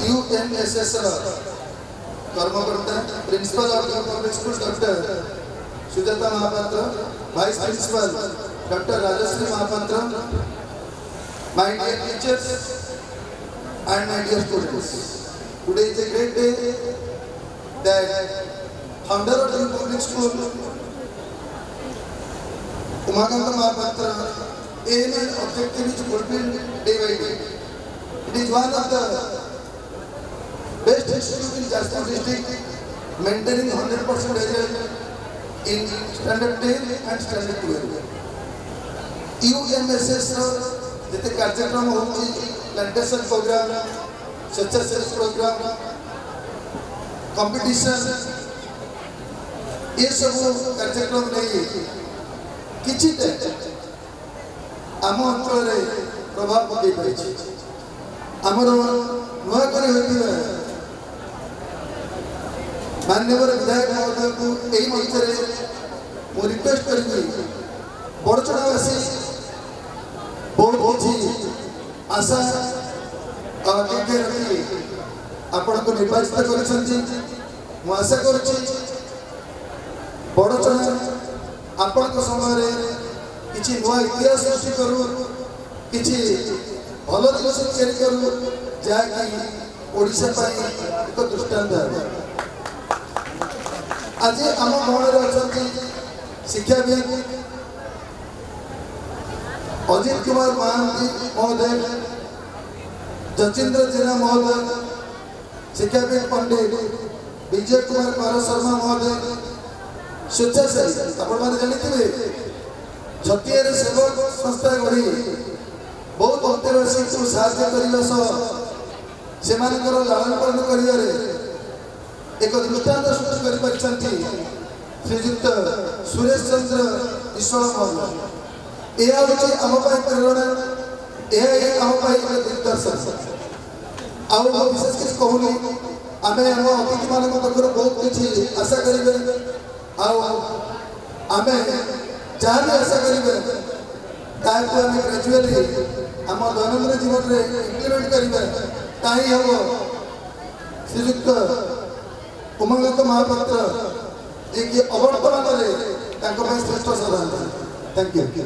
UNSS कर्मकर्ता principal of public school doctor Sujata Mahapatra, vice principal doctor Rajashree Mahapatra, my dear teachers and my dear students, today is a great day that founder of the public school Umakanta Mahapatra aim and objective is fulfilled day by day. It is one of the best institute in Jashpur district, maintaining 100% result in standard 10 and standard 12. UMSS जिते कार्यक्रम होची plantation programme, स्वच्छता sales programme, competition, ये सब कार्यक्रम नहीं किछि आम अंचल प्रभाव पकई पाई। आमर नुआ कर माननीय विधायक महोदय को यही मंच में रिक्वेस्ट करी बड़चणावासी बहुत किसी आशा आकांक्षा रखी आपण को निर्वाचित कर आशा कर बड़चणा आपण समय किसी नुआ इतिहास सृष्टि करू किसी भल जिन तैयारी करू जहाँकि ओडिशा एक दृष्टांत। आज आम भवन अच्छा शिक्षाविद अजित कुमार महांती महोदय, जचेंद्र जेना महोदय, शिक्षाविद पंडित विजय कुमार पार शर्मा महोदय, स्वेच्छासेवी आपण जानी छतिया सेवक संस्था गढ़ी बहुत अंतरवासी को साहाय्य करने से लालन पालन कर एक दृष्टांत सृष्टि कर श्रीजुक्त सुरेश चंद्र ईश्वर महोदय। यह हूँ आम प्रेरणा, यह आम दिग्दर्शन। आउ विशेष किसी कहूनी आम आम अतिथि मान बहुत किसी आशा करेंगे आम जहाँ भी आशा करेंगे आम ग्रेजुएली आम दैनंदिन जीवन में इम्प्लीमेंट करेंगे ताही हम श्रीजुक्त उमाकांत महापात्र जी कि अवर्तमान श्रेष्ठ श्रद्धांजलि। Thank you.